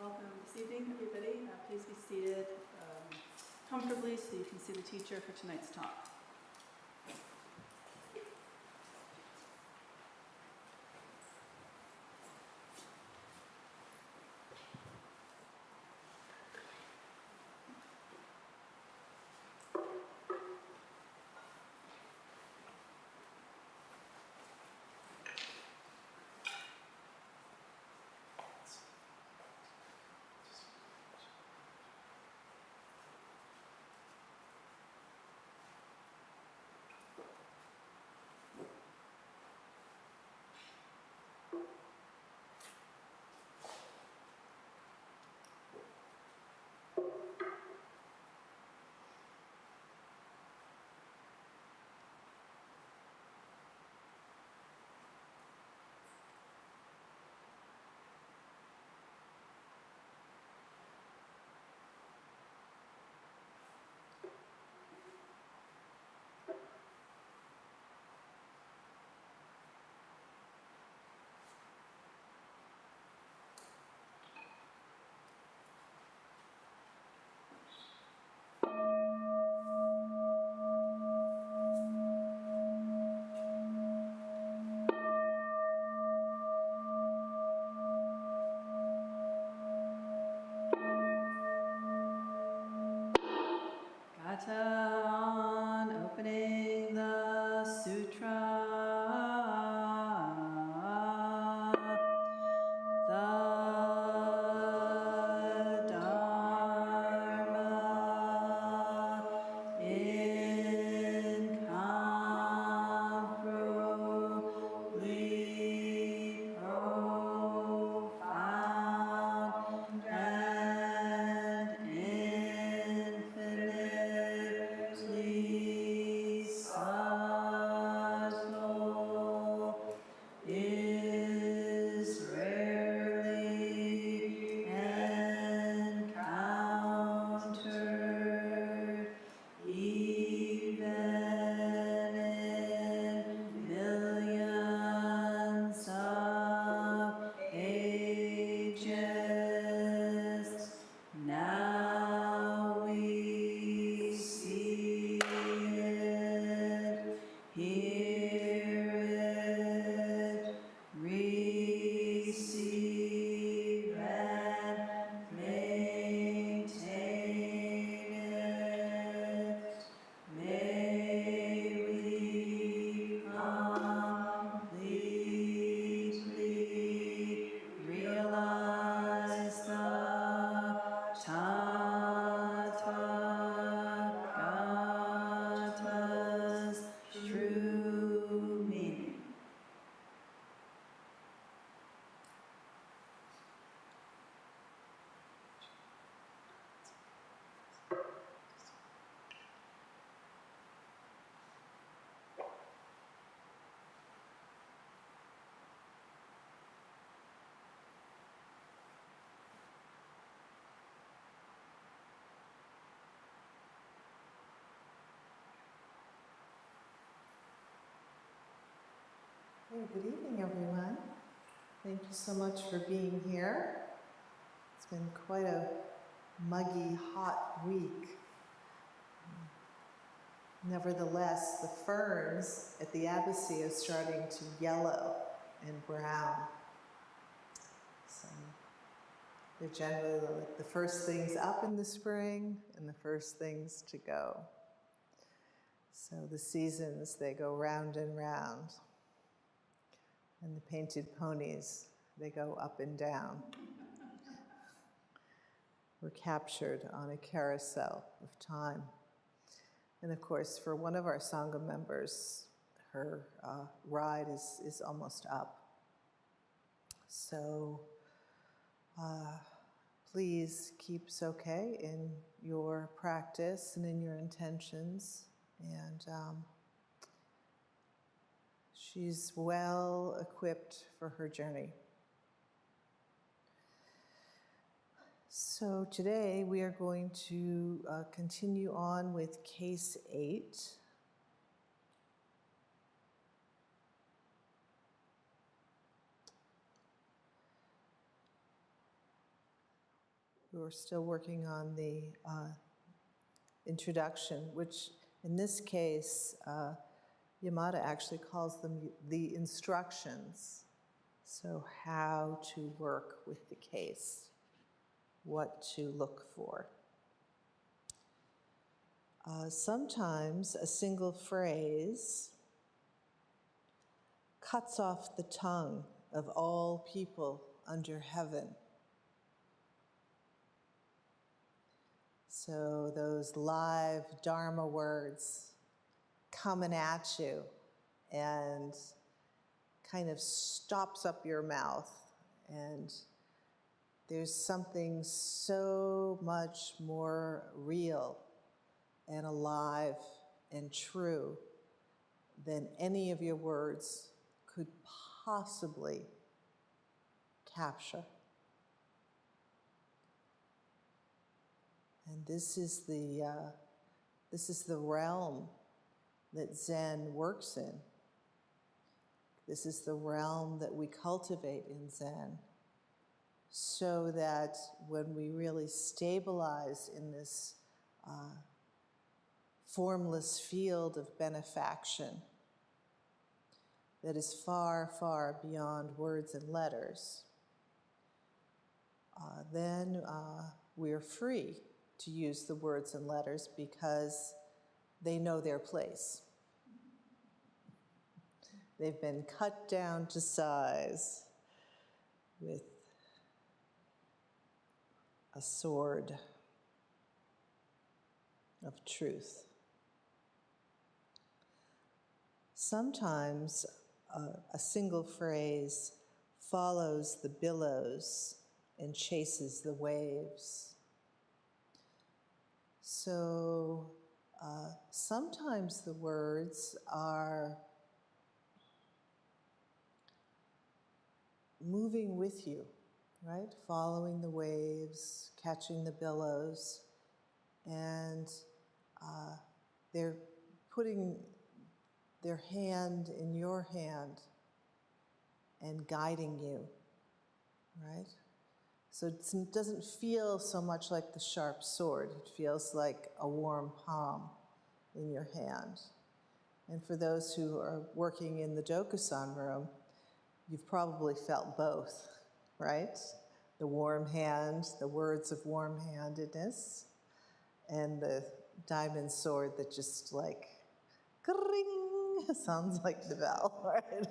Welcome this evening, everybody. Please be seated comfortably so you can see the teacher for tonight's talk. On opening the sutra, the Dharma incomparably profound and infinitely subtle is rarely encountered even in millions of ages. Now we see it, hear it, receive and maintain it. May we completely realize the Tathagata's true meaning. Hey, good evening, everyone. Thank you so much for being here. It's been quite a muggy, hot week. Nevertheless, the ferns at the Abbey are starting to yellow and brown. So they're generally like the first things up in the spring and the first things to go. So the seasons, they go round and round. And the painted ponies, they go up and down. We're captured on a carousel of time. And of course, for one of our Sangha members, her ride is almost up. So please keep Soke in your practice and in your intentions. And she's well equipped for her journey. So today we are going to continue on with case 8. we're still working on the introduction, which in this case, Yamada actually calls them the instructions. So how to work with the case, what to look for. Sometimes a single phrase cuts off the tongue of all people under heaven. So those live Dharma words coming at you and kind of stops up your mouth, and there's something so much more real and alive and true than any of your words could possibly capture. And this is the realm that Zen works in. This is the realm that we cultivate in Zen, so that when we really stabilize in this formless field of benefaction that is far, far beyond words and letters, then we're free to use the words and letters because they know their place. They've been cut down to size with a sword of truth. Sometimes a single phrase follows the billows and chases the waves. So sometimes the words are moving with you, right? Following the waves, catching the billows, and they're putting their hand in your hand and guiding you, right? So it doesn't feel so much like the sharp sword. It feels like a warm palm in your hand. And for those who are working in the Dokusan room, you've probably felt both, right? The warm hand, the words of warm-handedness, and the diamond sword that just like, gring, sounds like the bell, right?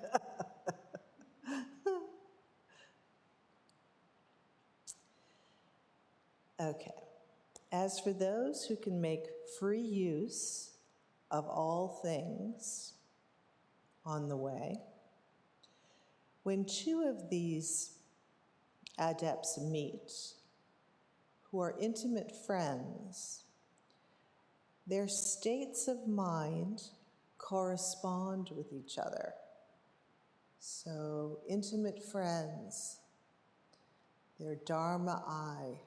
Okay. As for those who can make free use of all things on the way, when two of these adepts meet, who are intimate friends, their states of mind correspond with each other. So, intimate friends, their Dharma eye.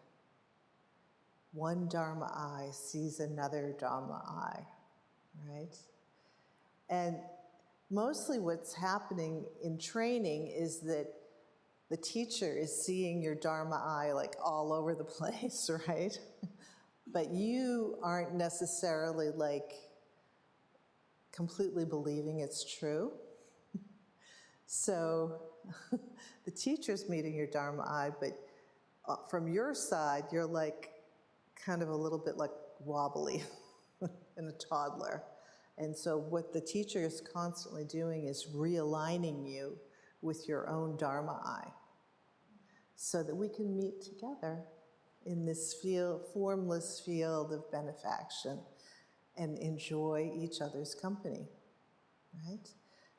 One Dharma eye sees another Dharma eye, right? And mostly what's happening in training is that the teacher is seeing your Dharma eye like all over the place, right? But you aren't necessarily like completely believing it's true. So the teacher's meeting your Dharma eye, but from your side, you're like kind of a little bit like wobbly and a toddler. And so what the teacher is constantly doing is realigning you with your own Dharma eye so that we can meet together in this formless field of benefaction and enjoy each other's company, right?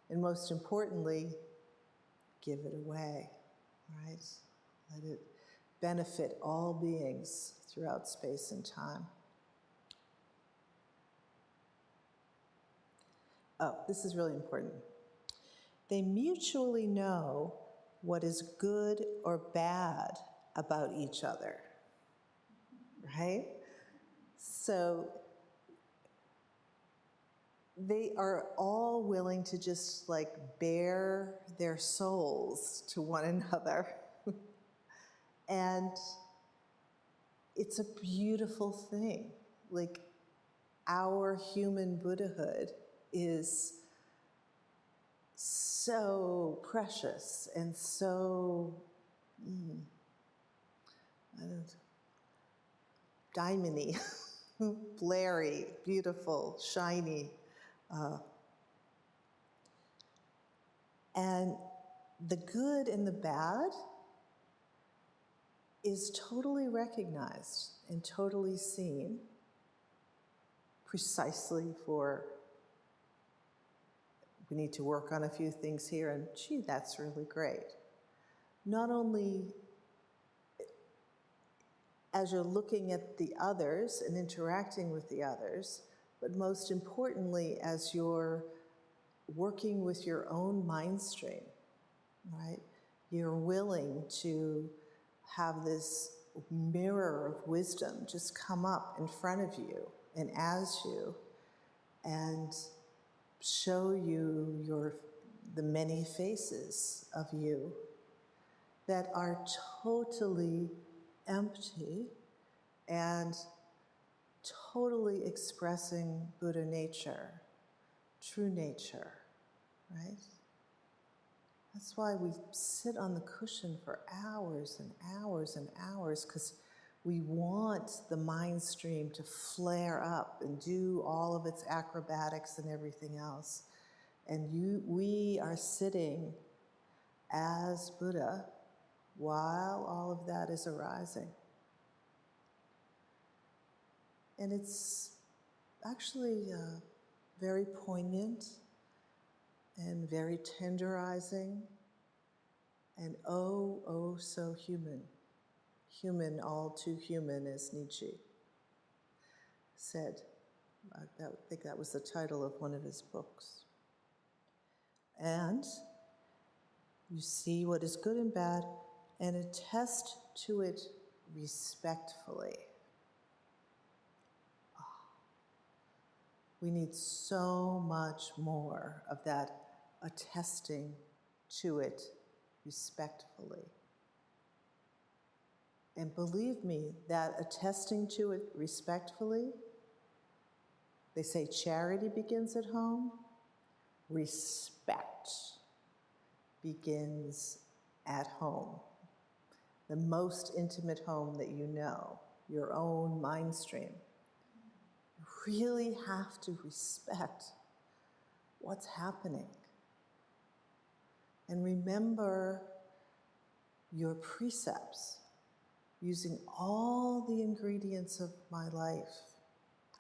And most importantly, give it away, right? Let it benefit all beings throughout space and time. Oh, this is really important. They mutually know what is good or bad about each other, right? So they are all willing to just like bare their souls to one another. And it's a beautiful thing. Like, our human Buddhahood is so precious and so, I don't, diamondy, blary, beautiful, shiny. And the good and the bad is totally recognized and totally seen precisely for, we need to work on a few things here, and gee, that's really great. Not only as you're looking at the others and interacting with the others, but most importantly, as you're working with your own mind stream, right? You're willing to have this mirror of wisdom just come up in front of you and as you, and show you the many faces of you that are totally empty and totally expressing Buddha nature, true nature, right? That's why we sit on the cushion for hours and hours and hours, because we want the mind stream to flare up and do all of its acrobatics and everything else. And we are sitting as Buddha while all of that is arising. And it's actually very poignant and very tenderizing and oh so human. Human, all too human, as Nietzsche said. I think that was the title of one of his books. And you see what is good and bad and attest to it respectfully. We need so much more of that attesting to it respectfully. And believe me, that attesting to it respectfully, they say charity begins at home, respect begins at home. The most intimate home that you know, your own mind stream. You really have to respect what's happening. And remember your precepts, using all the ingredients of my life.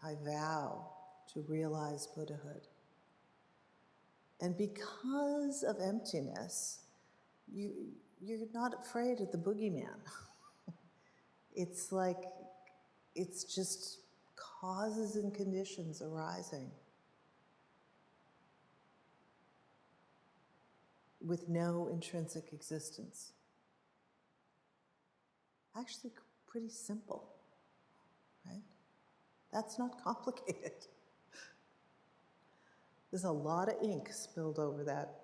I vow to realize Buddhahood. And because of emptiness, you're not afraid of the boogeyman. It's like, it's just causes and conditions arising with no intrinsic existence. Actually, pretty simple, right? That's not complicated. There's a lot of ink spilled over that.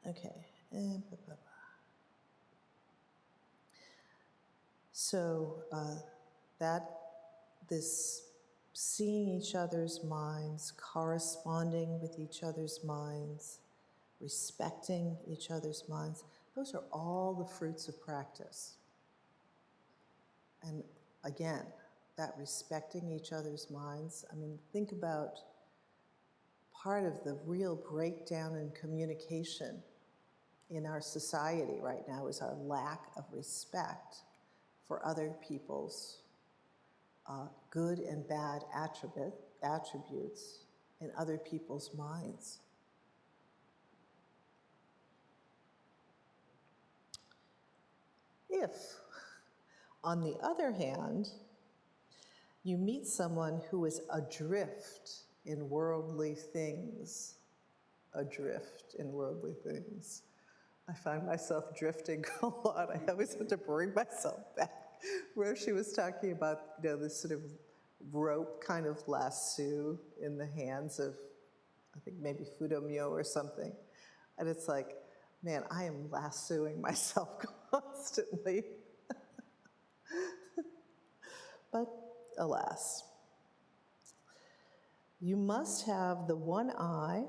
Okay. So this seeing each other's minds, corresponding with each other's minds, respecting each other's minds, those are all the fruits of practice. And again, that respecting each other's minds, I mean, think about part of the real breakdown in communication in our society right now is our lack of respect for other people's good and bad attributes in other people's minds. If, on the other hand, you meet someone who is adrift in worldly things, I find myself drifting a lot. I always have to bring myself back. Where she was talking about, this sort of rope kind of lasso in the hands of, I think maybe Fudomyo or something. And it's like, man, I am lassoing myself constantly. But alas, you must have the one eye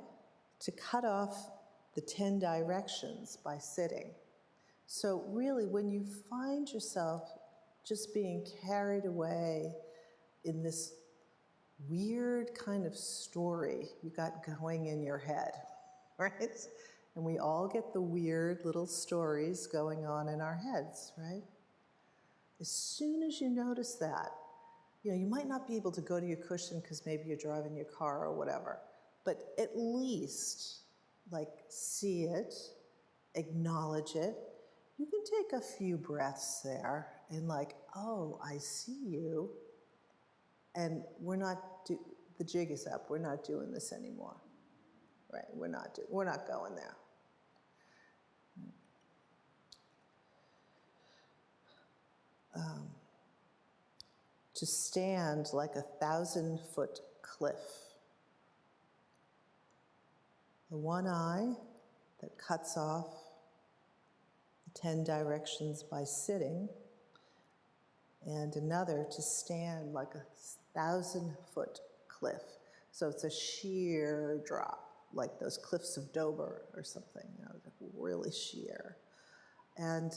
to cut off the 10 directions by sitting. So really, when you find yourself just being carried away in this weird kind of story you got going in your head, right? And we all get the weird little stories going on in our heads, right? As soon as you notice that, you might not be able to go to your cushion because maybe you're driving your car or whatever, but at least, see it, acknowledge it. You can take a few breaths there and oh, I see you. And the jig is up. We're not doing this anymore, right? We're not going there. To stand like a 1,000-foot cliff. The one eye that cuts off the 10 directions by sitting, and another to stand like a 1,000-foot cliff. So it's a sheer drop, like those cliffs of Dover or something, really sheer. And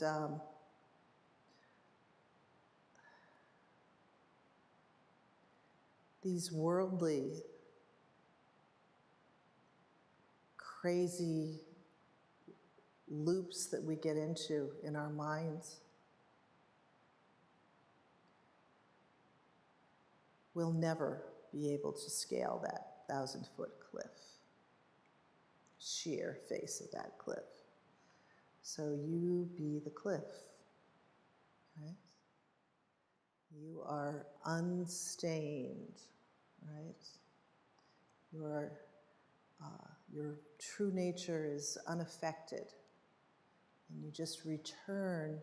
these worldly, crazy loops that we get into in our minds will never be able to scale that 1,000-foot cliff, sheer face of that cliff. So you be the cliff, right? You are unstained, right? Your true nature is unaffected, and you just return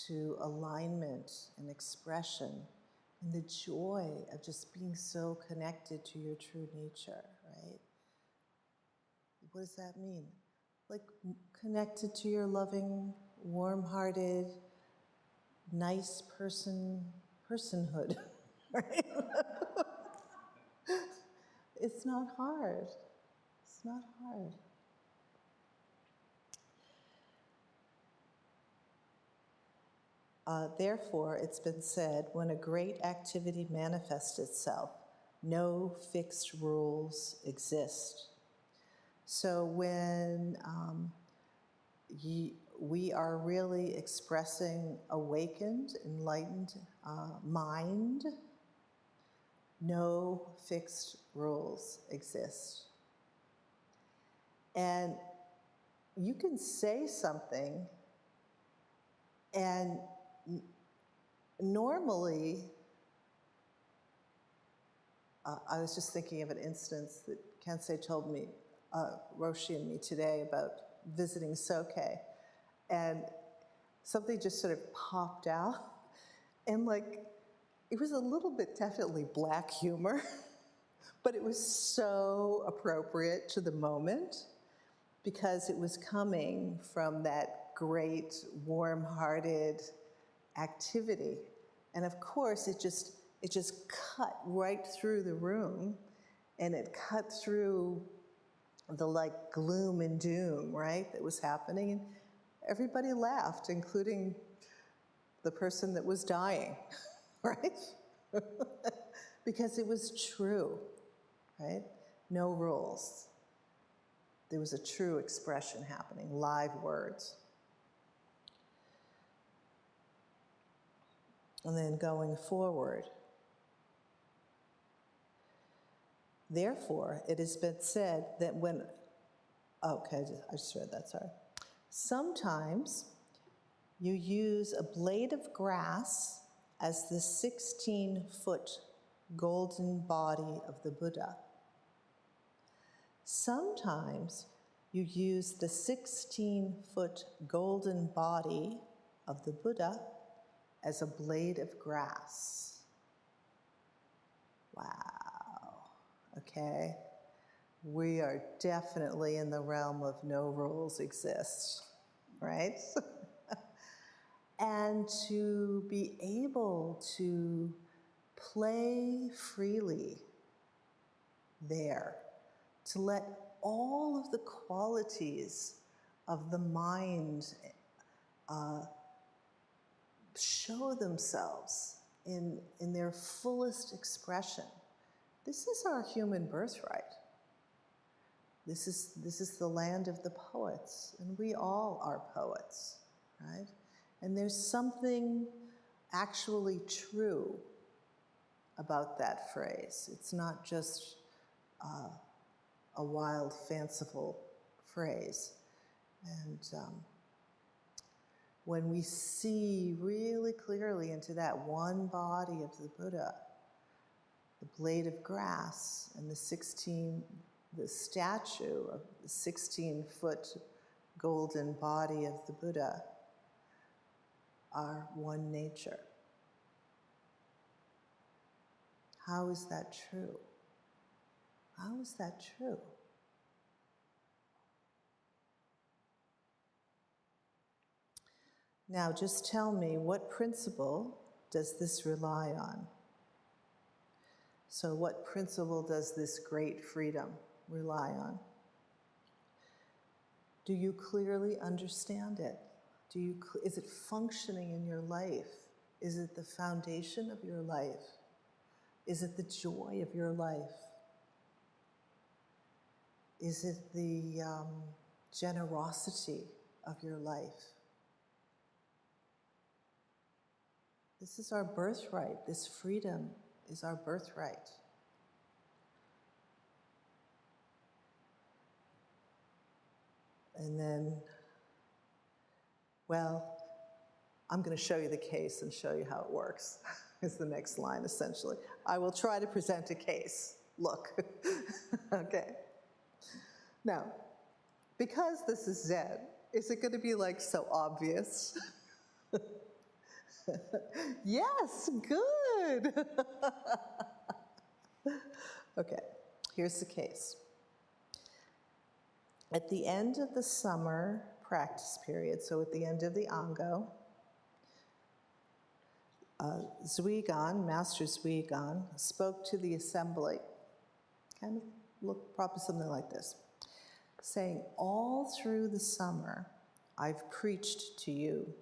to alignment and expression and the joy of just being so connected to your true nature, right? What does that mean? Connected to your loving, warm-hearted, nice personhood, right? It's not hard. It's not hard. Therefore, it's been said, when a great activity manifests itself, no fixed rules exist. So when we are really expressing awakened, enlightened mind, no fixed rules exist. And you can say something, and normally, I was just thinking of an instance that Kensei told me, Roshi and me today, about visiting Soke, and something just sort of popped out, and it was a little bit definitely black humor, but it was so appropriate to the moment because it was coming from that great, warm-hearted activity. And of course, it just cut right through the room, and it cut through the gloom and doom, right, that was happening. And everybody laughed, including the person that was dying, right? Because it was true, right? No rules. There was a true expression happening, live words. And then going forward. Therefore, it has been said that I just read that, sorry. Sometimes you use a blade of grass as the 16-foot golden body of the Buddha. Sometimes you use the 16-foot golden body of the Buddha as a blade of grass. Wow, okay. We are definitely in the realm of no rules exist, right? and to be able to play freely there, to let all of the qualities of the mind show themselves in their fullest expression. This is our human birthright. This is the land of the poets, and we all are poets, right? And there's something actually true about that phrase. It's not just a wild, fanciful phrase. And when we see really clearly into that one body of the Buddha, the blade of grass and the statue of the 16-foot golden body of the Buddha are one nature. How is that true? How is that true? Now, just tell me, what principle does this rely on? So what principle does this great freedom rely on? Do you clearly understand it? Is it functioning in your life? Is it the foundation of your life? Is it the joy of your life? Is it the generosity of your life? This is our birthright. This freedom is our birthright. And then, well, I'm going to show you the case and show you how it works, is the next line, essentially. I will try to present a case. Look. Okay. Now, because this is Zen, is it going to be like so obvious? Yes, good. Okay, here's the case. At the end of the summer practice period, so at the end of the Ango, Master Zuigan, spoke to the assembly. Kind of look probably something like this, saying, all through the summer, I've preached to you,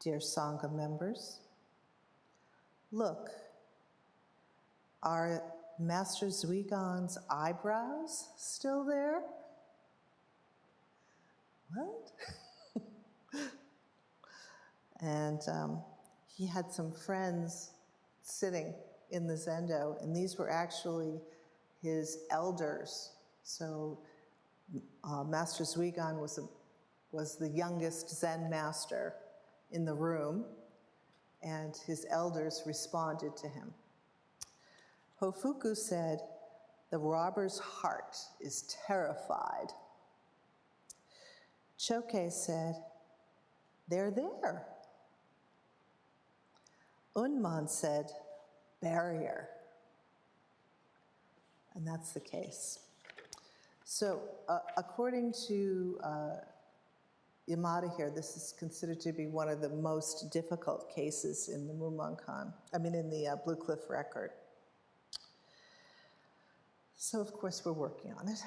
dear Sangha members. Look, are Master Zuigan's eyebrows still there? What? And he had some friends sitting in the zendo, and these were actually his elders. So Master Zuigan was the youngest Zen master in the room, and his elders responded to him. Hofuku said, the robber's heart is terrified. Choke said, they're there. Unman said, barrier. And that's the case. So according to Yamada here, this is considered to be one of the most difficult cases in the in the Blue Cliff record. So of course we're working on it.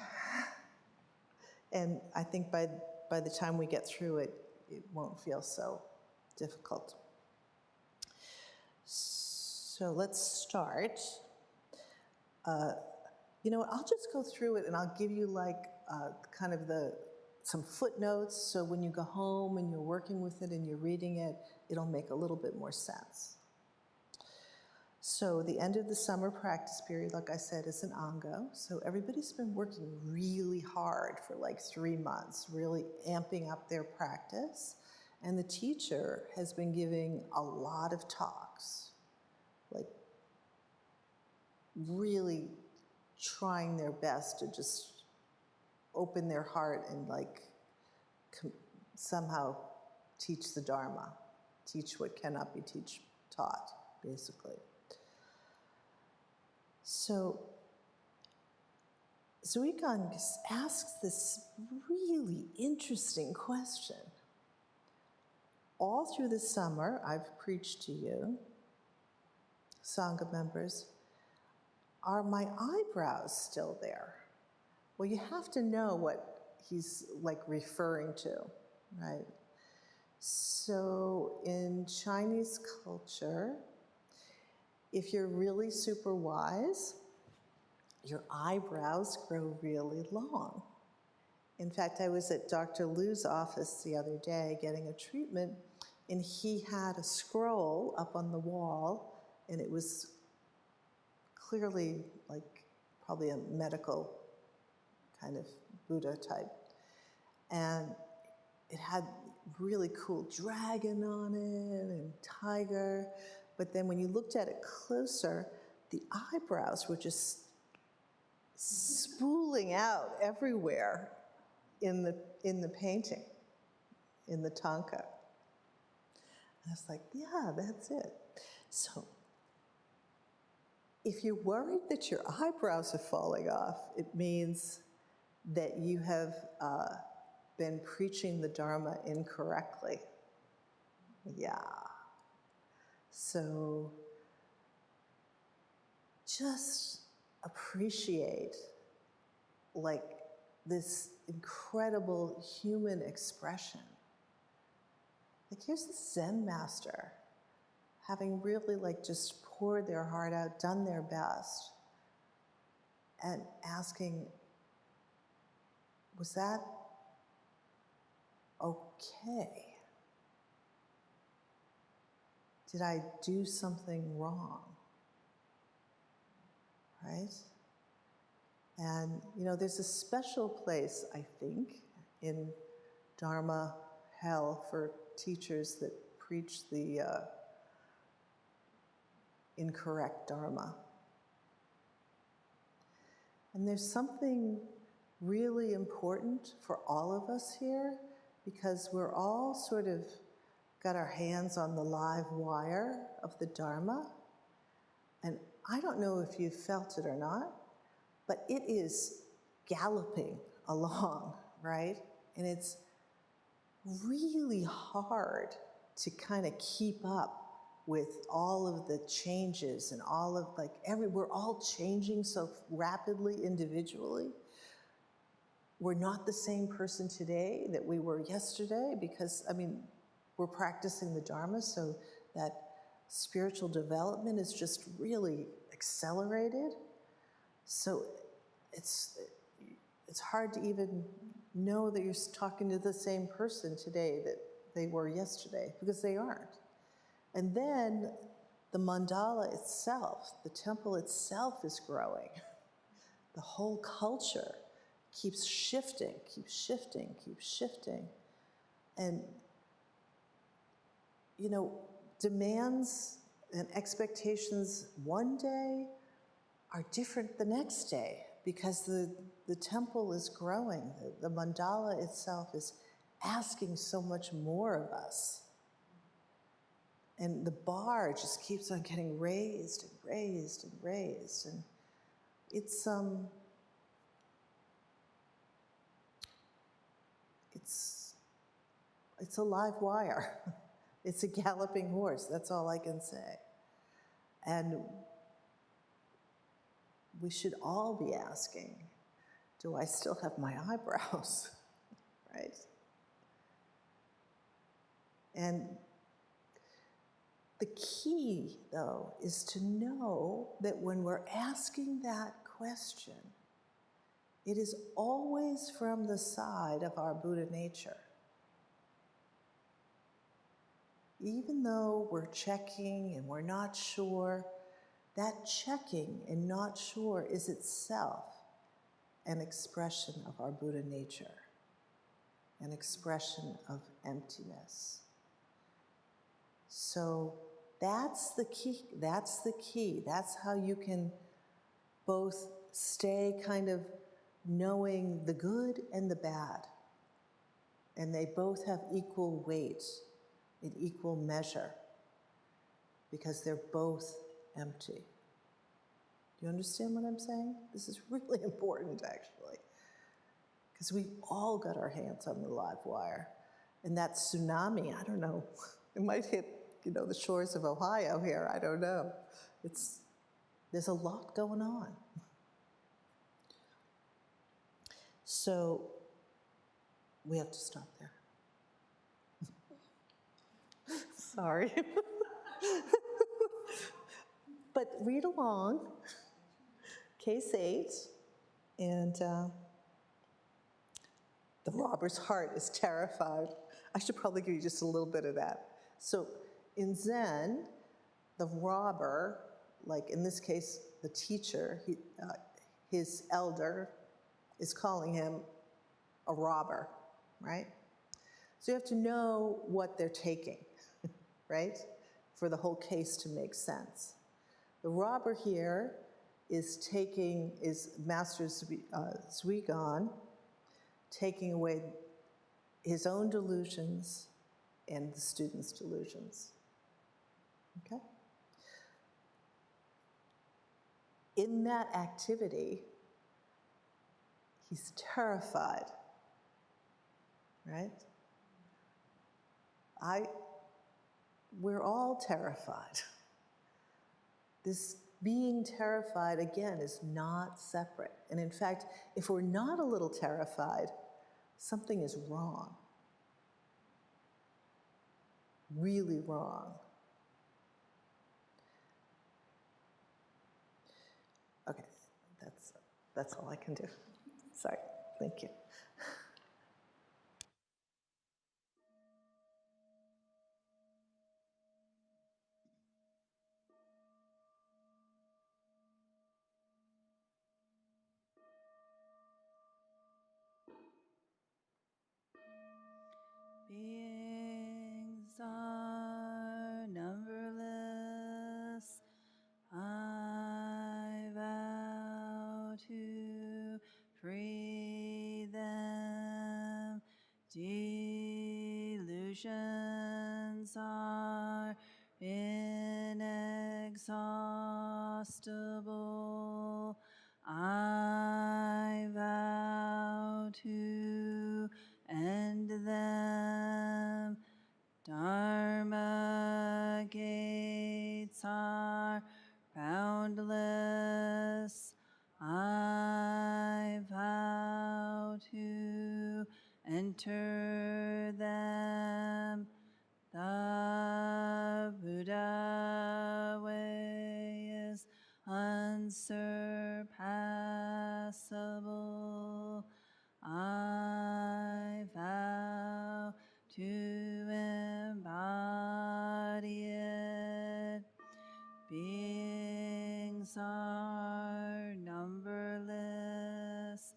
And I think by the time we get through it, it won't feel so difficult. So let's start. You know what, I'll just go through it and I'll give you like kind of some footnotes, so when you go home and you're working with it and you're reading it, it'll make a little bit more sense. So the end of the summer practice period, like I said, is an Ango. So everybody's been working really hard for like 3 months, really amping up their practice. And the teacher has been giving a lot of talks, like really trying their best to just open their heart and like somehow teach the Dharma, teach what cannot be taught, basically. So Zuigan asks this really interesting question. all through the summer, I've preached to you, Sangha members, are my eyebrows still there? Well, you have to know what he's like referring to, right? So in Chinese culture, if you're really super wise, your eyebrows grow really long. In fact, I was at Dr. Liu's office the other day getting a treatment, and he had a scroll up on the wall, and it was clearly like probably a medical kind of Buddha type. And it had really cool dragon on it and tiger. But then when you looked at it closer, the eyebrows were just spooling out everywhere in the painting, in the tanka. And I was like, yeah, that's it. So if you're worried that your eyebrows are falling off, it means that you have been preaching the Dharma incorrectly. Yeah. So just appreciate like this incredible human expression. Like here's the Zen master having really like just poured their heart out, done their best, and asking, was that okay? Did I do something wrong? Right? And, you know, there's a special place, I think, in Dharma hell for teachers that preach the incorrect Dharma. And there's something really important for all of us here, because we're all sort of got our hands on the live wire of the Dharma. And I don't know if you've felt it or not, but it is galloping along, right? And it's really hard to kind of keep up with all of the changes and all of like we're all changing so rapidly individually. We're not the same person today that we were yesterday because, I mean, we're practicing the Dharma, so that spiritual development is just really accelerated. So it's hard to even know that you're talking to the same person today that they were yesterday, because they aren't. And then the mandala itself, the temple itself is growing. The whole culture keeps shifting, keeps shifting, keeps shifting. And, you know, demands and expectations one day are different the next day, because the temple is growing. The mandala itself is asking so much more of us. And the bar just keeps on getting raised and raised and raised. And it's a live wire. It's a galloping horse, that's all I can say. And we should all be asking, do I still have my eyebrows, right? And the key, though, is to know that when we're asking that question, it is always from the side of our Buddha nature. Even though we're checking and we're not sure, that checking and not sure is itself an expression of our Buddha nature, an expression of emptiness. So that's the key, that's the key. That's how you can both stay kind of knowing the good and the bad. And they both have equal weight, in equal measure, because they're both empty. Do you understand what I'm saying? This is really important, actually, because we've all got our hands on the live wire. And that tsunami, I don't know, it might hit, the shores of Ohio here, I don't know. There's a lot going on. So we have to stop there. Sorry. But read along, case 8, and the robber's heart is terrified. I should probably give you just a little bit of that. So in Zen, the robber, like in this case, the teacher, his elder is calling him a robber, right? So you have to know what they're taking, right? For the whole case to make sense. The robber here is Master Zhuigan, taking away his own delusions and the students' delusions. Okay? In that activity, he's terrified, right? We're all terrified. This being terrified, again, is not separate. And in fact, if we're not a little terrified, something is wrong. Really wrong. Okay, that's all I can do. Sorry, thank you. Beings are numberless. I vow to free them. Delusions are inexhaustible. I vow to end them. Dharma gates are boundless. I vow to enter them. The Buddha way is unsurpassable. I vow to embody it. Beings are numberless.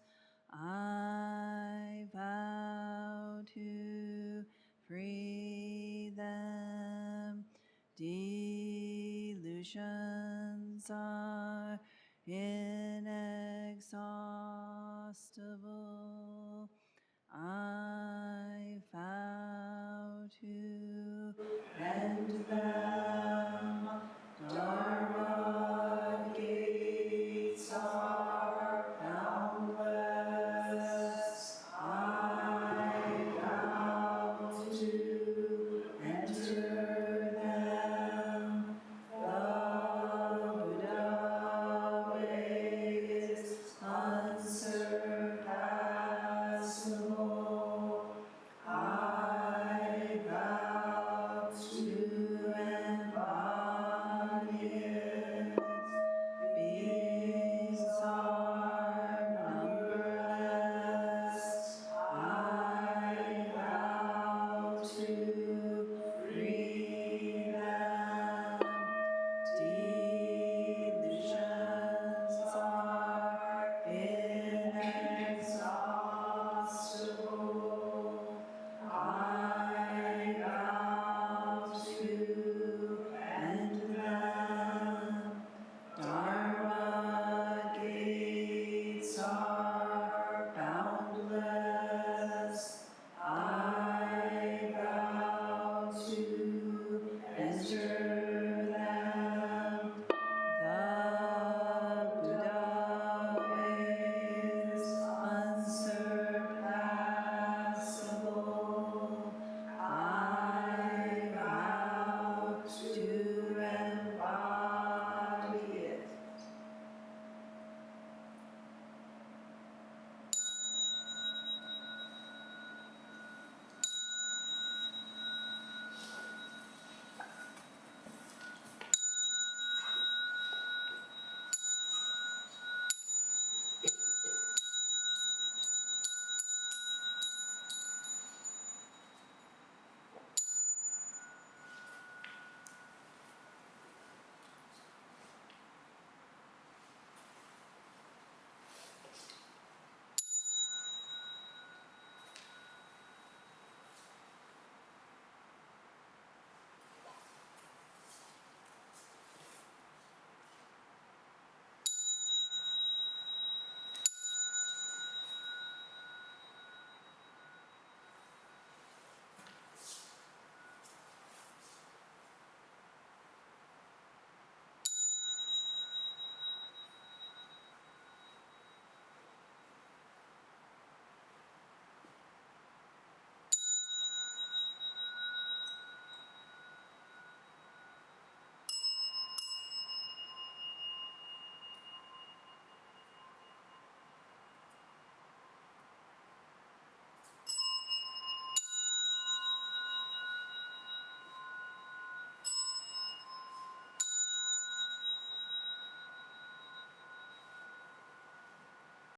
I vow to free them. Delusions are